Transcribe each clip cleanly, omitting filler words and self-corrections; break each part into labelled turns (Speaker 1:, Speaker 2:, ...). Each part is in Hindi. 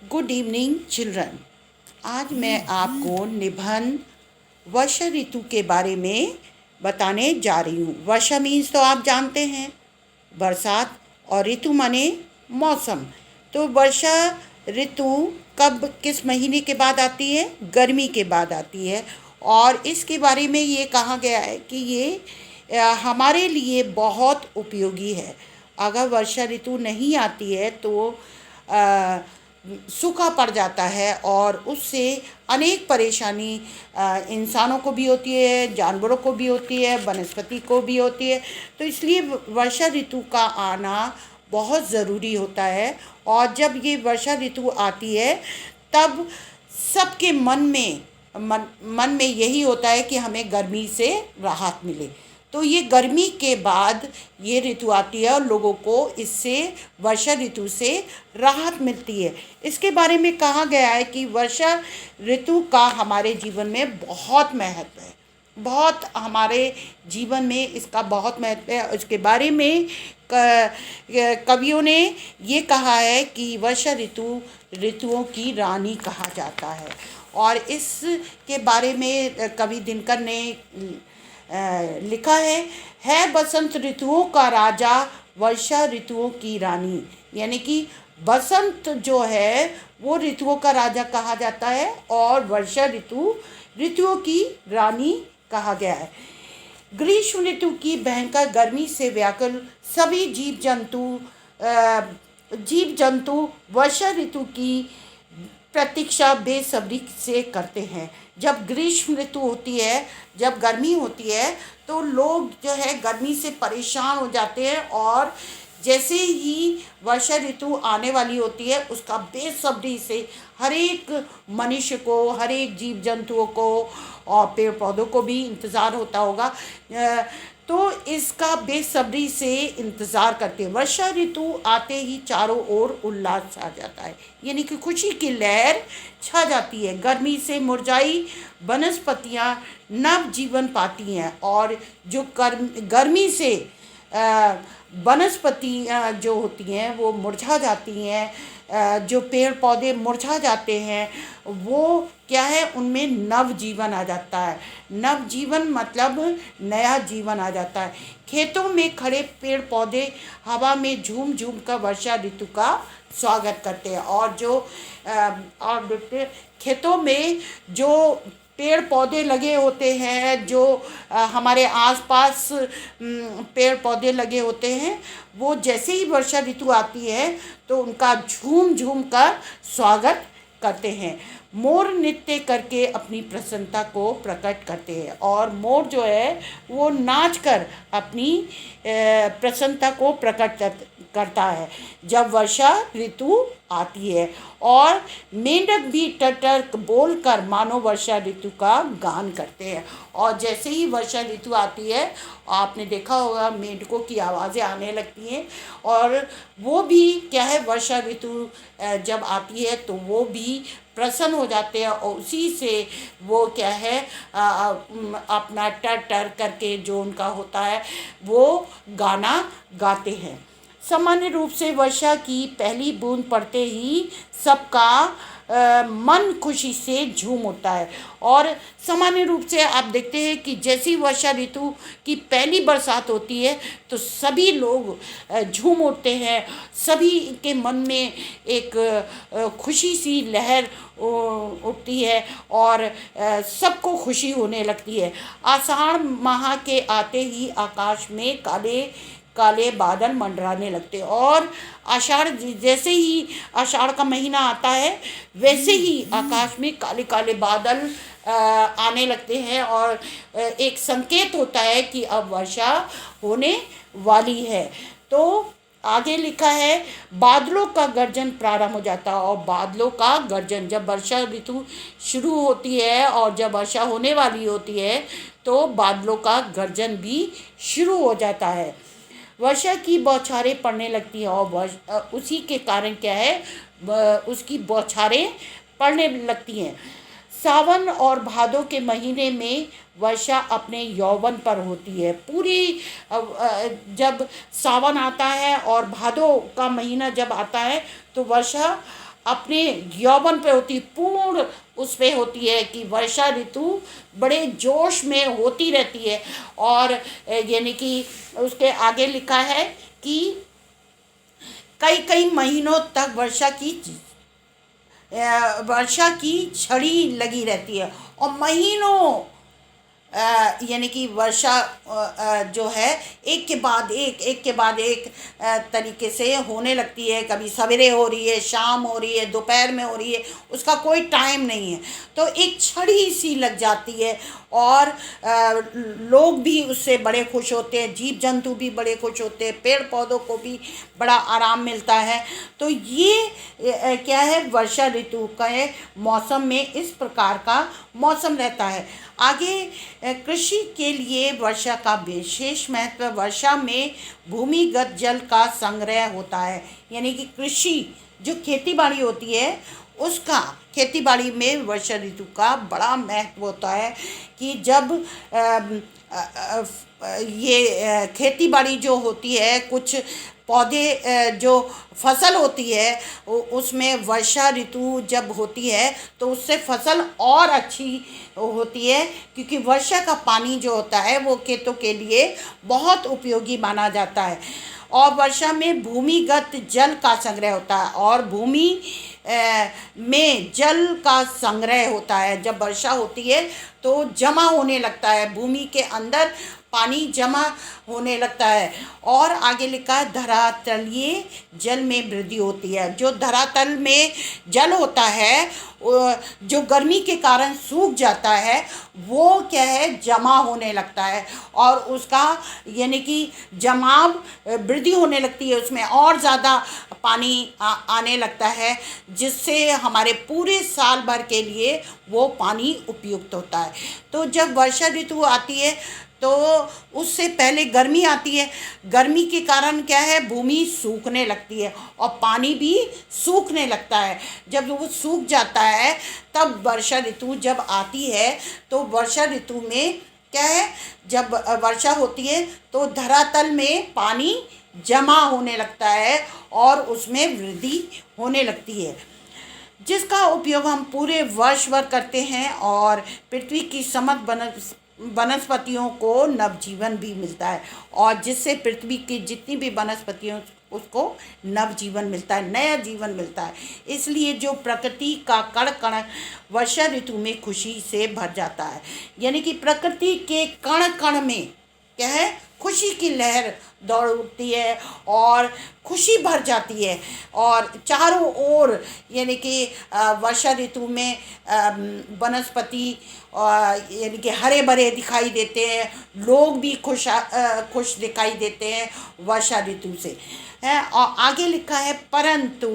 Speaker 1: Good evening children. आज मैं आपको निबंध वर्षा ऋतु के बारे में बताने जा रही हूँ। वर्षा मीन्स तो आप जानते हैं बरसात, और ऋतु माने मौसम। तो वर्षा ऋतु कब किस महीने के बाद आती है? गर्मी के बाद आती है। और इसके बारे में ये कहा गया है कि ये हमारे लिए बहुत उपयोगी है। अगर वर्षा ऋतु नहीं आती है तो सूखा पड़ जाता है और उससे अनेक परेशानी इंसानों को भी होती है, जानवरों को भी होती है, वनस्पति को भी होती है। तो इसलिए वर्षा ऋतु का आना बहुत ज़रूरी होता है। और जब ये वर्षा ऋतु आती है तब सबके मन में यही होता है कि हमें गर्मी से राहत मिले। तो ये गर्मी के बाद ये ऋतु आती है और लोगों को इससे, वर्षा ऋतु से राहत मिलती है। इसके बारे में कहा गया है कि वर्षा ऋतु का हमारे जीवन में बहुत महत्व है। बहुत हमारे जीवन में इसका बहुत महत्व है। इसके बारे में कवियों ने ये कहा है कि वर्षा ऋतु ऋतुओं की रानी कहा जाता है। और इसके बारे में कवि दिनकर ने लिखा है बसंत ऋतुओं का राजा, वर्षा ऋतुओं की रानी। यानी कि बसंत जो है वो ऋतुओं का राजा कहा जाता है और वर्षा ऋतु ऋतुओं की रानी कहा गया है। ग्रीष्म ऋतु की भयंकर गर्मी से व्याकुल सभी जीव जंतु वर्षा ऋतु की प्रतीक्षा बेसब्री से करते हैं। जब ग्रीष्म ऋतु होती है, जब गर्मी होती है, तो लोग जो है गर्मी से परेशान हो जाते हैं और जैसे ही वर्षा ऋतु आने वाली होती है उसका बेसब्री से हर एक मनुष्य को, हर एक जीव जंतुओं को और पेड़ पौधों को भी इंतज़ार होता होगा। तो इसका बेसब्री से इंतज़ार करते हैं। वर्षा ऋतु आते ही चारों ओर उल्लास छा जाता है, यानी कि खुशी की लहर छा जाती है। गर्मी से मुरझाई वनस्पतियाँ नव जीवन पाती हैं और जो गर्मी से वनस्पतियाँ जो होती हैं वो मुरझा जाती हैं, जो पेड़ पौधे मुरझा जाते हैं वो क्या है, उनमें नव जीवन आ जाता है। नव जीवन मतलब नया जीवन आ जाता है। खेतों में खड़े पेड़ पौधे हवा में झूम झूम कर वर्षा ऋतु का स्वागत करते हैं। और जो खेतों में जो पेड़ पौधे लगे होते हैं, जो हमारे आसपास पेड़ पौधे लगे होते हैं, वो जैसे ही वर्षा ऋतु आती है तो उनका झूम झूम कर स्वागत करते हैं। मोर नृत्य करके अपनी प्रसन्नता को प्रकट करते हैं और मोर जो है वो नाच कर अपनी प्रसन्नता को प्रकट करता है जब वर्षा ऋतु आती है। और मेंढक भी टटर बोलकर मानो वर्षा ऋतु का गान करते हैं। और जैसे ही वर्षा ऋतु आती है आपने देखा होगा मेंढकों की आवाज़ें आने लगती हैं और वो भी क्या है, वर्षा ऋतु जब आती है तो वो भी प्रसन्न हो जाते हैं और उसी से वो क्या है अपना टर टर करके जो उनका होता है वो गाना गाते हैं। सामान्य रूप से वर्षा की पहली बूंद पड़ते ही सबका मन खुशी से झूम उठता है। और सामान्य रूप से आप देखते हैं कि जैसी वर्षा ऋतु की पहली बरसात होती है तो सभी लोग झूम उठते हैं। सभी के मन में एक खुशी सी लहर उठती है और सबको खुशी होने लगती है। आषाढ़ माह के आते ही आकाश में काले काले बादल मंडराने लगते हैं और आषाढ़, जैसे ही आषाढ़ का महीना आता है वैसे ही आकाश में काले काले बादल आने लगते हैं और एक संकेत होता है कि अब वर्षा होने वाली है। तो आगे लिखा है बादलों का गर्जन प्रारंभ हो जाता है। और बादलों का गर्जन, जब वर्षा ऋतु शुरू होती है और जब वर्षा होने वाली होती है तो बादलों का गर्जन भी शुरू हो जाता है। वर्षा की बौछारें पड़ने लगती हैं और उसी के कारण क्या है, उसकी बौछारें पड़ने लगती हैं। सावन और भादों के महीने में वर्षा अपने यौवन पर होती है। पूरी जब सावन आता है और भादों का महीना जब आता है तो वर्षा अपने यौवन पे होती, पूर्ण उस पे होती है कि वर्षा ऋतु बड़े जोश में होती रहती है। और यानी कि उसके आगे लिखा है कि कई कई महीनों तक वर्षा की छड़ी लगी रहती है, और महीनों यानी कि वर्षा जो है एक के बाद एक के बाद एक तरीके से होने लगती है। कभी सवेरे हो रही है, शाम हो रही है, दोपहर में हो रही है, उसका कोई टाइम नहीं है। तो एक छड़ी सी लग जाती है, और लोग भी उससे बड़े खुश होते हैं, जीव जंतु भी बड़े खुश होते हैं, पेड़ पौधों को भी बड़ा आराम मिलता है। तो ये क्या है, वर्षा ऋतु का मौसम में इस प्रकार का मौसम रहता है। आगे कृषि के लिए वर्षा का विशेष महत्व। वर्षा में भूमिगत जल का संग्रह होता है, यानी कि कृषि जो खेती बाड़ी होती है उसका, खेती बाड़ी में वर्षा ऋतु का बड़ा महत्व होता है कि जब ये खेती बाड़ी जो होती है, कुछ पौधे जो फसल होती है उसमें वर्षा ऋतु जब होती है तो उससे फसल और अच्छी होती है, क्योंकि वर्षा का पानी जो होता है वो खेतों के लिए बहुत उपयोगी माना जाता है। और वर्षा में भूमिगत जल का संग्रह होता है, और भूमि में जल का संग्रह होता है। जब वर्षा होती है तो जमा होने लगता है, भूमि के अंदर पानी जमा होने लगता है। और आगे लिखा है धरातलीय जल में वृद्धि होती है। जो धरातल में जल होता है जो गर्मी के कारण सूख जाता है वो क्या है, जमा होने लगता है, और उसका यानी कि जमाव वृद्धि होने लगती है, उसमें और ज़्यादा पानी आने लगता है, जिससे हमारे पूरे साल भर के लिए वो पानी उपयुक्त होता है। तो जब वर्षा ऋतु आती है तो उससे पहले गर्मी आती है। गर्मी के कारण क्या है, भूमि सूखने लगती है और पानी भी सूखने लगता है। जब वो सूख जाता है तब वर्षा ऋतु जब आती है तो वर्षा ऋतु में क्या है, जब वर्षा होती है तो धरातल में पानी जमा होने लगता है और उसमें वृद्धि होने लगती है, जिसका उपयोग हम पूरे वर्ष भर करते हैं, और पृथ्वी की समस्त वनस्पतियों को नवजीवन भी मिलता है, और जिससे पृथ्वी की जितनी भी वनस्पतियों उसको नवजीवन मिलता है, नया जीवन मिलता है। इसलिए जो प्रकृति का कण कण वर्षा ऋतु में खुशी से भर जाता है, यानी कि प्रकृति के कण कण में क्या है, खुशी की लहर दौड़ उठती है और खुशी भर जाती है। और चारों ओर यानी कि वर्षा ऋतु में वनस्पति यानी कि हरे भरे दिखाई देते हैं, लोग भी खुश दिखाई देते हैं वर्षा ऋतु से है। और आगे लिखा है परंतु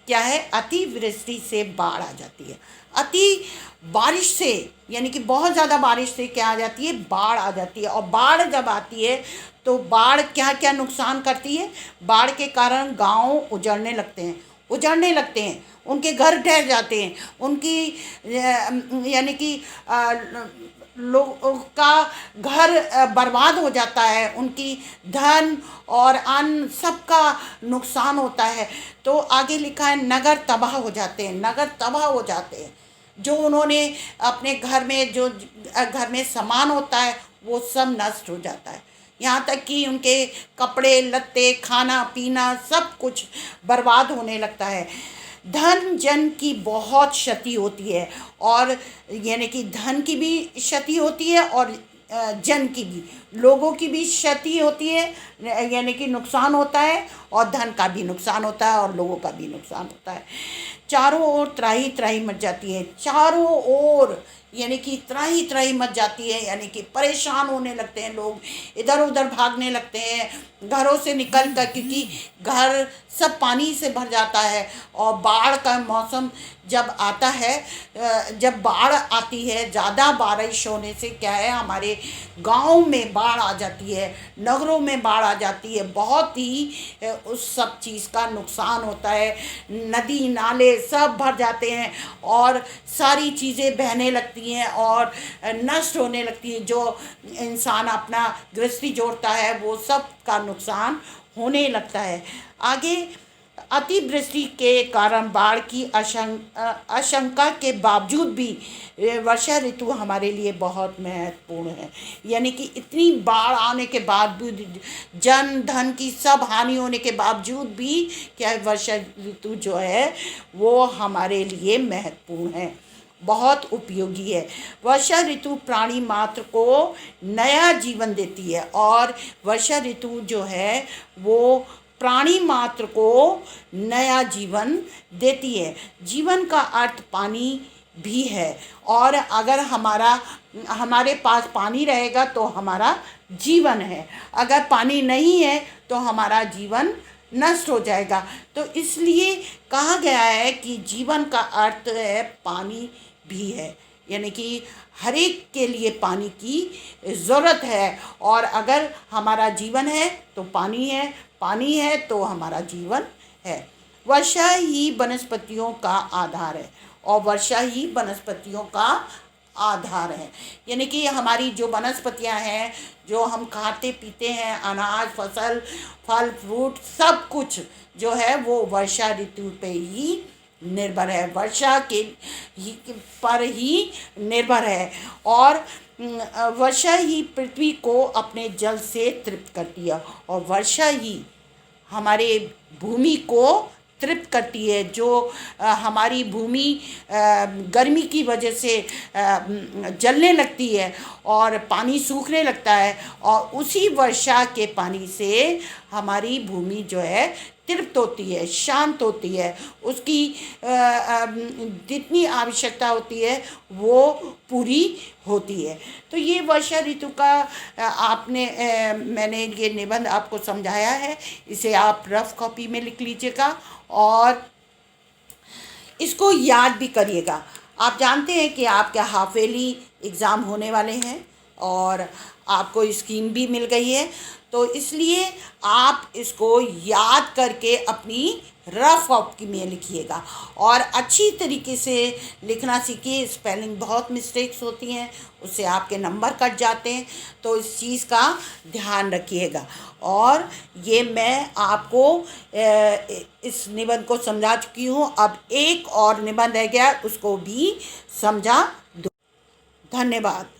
Speaker 1: क्या है, अतिवृष्टि से बाढ़ आ जाती है। अति बारिश से यानी कि बहुत ज़्यादा बारिश से क्या आ जाती है, बाढ़ आ जाती है। और बाढ़ जब आती है तो बाढ़ क्या क्या नुकसान करती है, बाढ़ के कारण गांव उजड़ने लगते हैं, उनके घर ढह जाते हैं, उनकी यानी कि लोगों का घर बर्बाद हो जाता है, उनकी धन और अन्न सबका नुकसान होता है। तो आगे लिखा है नगर तबाह हो जाते हैं, जो उन्होंने अपने घर में जो घर में सामान होता है वो सब नष्ट हो जाता है, यहाँ तक कि उनके कपड़े लत्ते खाना पीना सब कुछ बर्बाद होने लगता है। धन जन की बहुत क्षति होती है, और यानी कि धन की भी क्षति होती है और जन की भी, लोगों की भी क्षति होती है, यानी कि नुकसान होता है, और धन का भी नुकसान होता है और लोगों का भी नुकसान होता है। चारों ओर त्राही त्राही मच जाती है, चारों ओर यानी कि त्राही त्राही मच जाती है, यानी कि परेशान होने लगते हैं लोग, इधर उधर भागने लगते हैं घरों से निकल कर, क्योंकि घर सब पानी से भर जाता है। और बाढ़ का मौसम जब आता है, जब बाढ़ आती है, ज़्यादा बारिश होने से क्या है, हमारे गांव में बाढ़ आ जाती है, नगरों में बाढ़ आ जाती है, बहुत ही उस सब चीज़ का नुकसान होता है। नदी नाले सब भर जाते हैं और सारी चीज़ें बहने लगती हैं और नष्ट होने लगती हैं। जो इंसान अपना गृहस्थी जोड़ता है वो सब का नुकसान होने लगता है। आगे अतिवृष्टि के कारण बाढ़ की आशंका के बावजूद भी वर्षा ऋतु हमारे लिए बहुत महत्वपूर्ण है। यानी कि इतनी बाढ़ आने के बावजूद, जन धन की सब हानि होने के बावजूद भी क्या वर्षा ऋतु जो है वो हमारे लिए महत्वपूर्ण है, बहुत उपयोगी है। वर्षा ऋतु प्राणी मात्र को नया जीवन देती है, और वर्षा ऋतु जो है वो प्राणी मात्र को नया जीवन देती है। जीवन का अर्थ पानी भी है, और अगर हमारे पास पानी रहेगा तो हमारा जीवन है, अगर पानी नहीं है तो हमारा जीवन नष्ट हो जाएगा। तो इसलिए कहा गया है कि जीवन का अर्थ है पानी भी है, यानी कि हर एक के लिए पानी की ज़रूरत है, और अगर हमारा जीवन है तो पानी है, पानी है तो हमारा जीवन है। वर्षा ही वनस्पतियों का आधार है, और वर्षा ही वनस्पतियों का आधार है। यानी कि हमारी जो वनस्पतियां हैं, जो हम खाते पीते हैं, अनाज, फसल, फल फ्रूट, सब कुछ जो है वो वर्षा ऋतु पे ही निर्भर है, वर्षा पर ही निर्भर है। और वर्षा ही पृथ्वी को अपने जल से तृप्त करती है, और वर्षा ही हमारे भूमि को तृप्त करती है। जो हमारी भूमि गर्मी की वजह से जलने लगती है और पानी सूखने लगता है, और उसी वर्षा के पानी से हमारी भूमि जो है तृप्त होती है, शांत होती है, उसकी जितनी आवश्यकता होती है वो पूरी होती है। तो ये वर्षा ऋतु का मैंने ये निबंध आपको समझाया है, इसे आप रफ कॉपी में लिख लीजिएगा और इसको याद भी करिएगा। आप जानते हैं कि आपके हाफ ईयरली एग्ज़ाम होने वाले हैं और आपको स्कीम भी मिल गई है, तो इसलिए आप इसको याद करके अपनी रफ कॉपी में लिखिएगा और अच्छी तरीके से लिखना सीखिए। स्पेलिंग बहुत मिस्टेक्स होती हैं, उससे आपके नंबर कट जाते हैं, तो इस चीज़ का ध्यान रखिएगा। और ये मैं आपको इस निबंध को समझा चुकी हूँ, अब एक और निबंध रह गया, उसको भी समझा दो। धन्यवाद।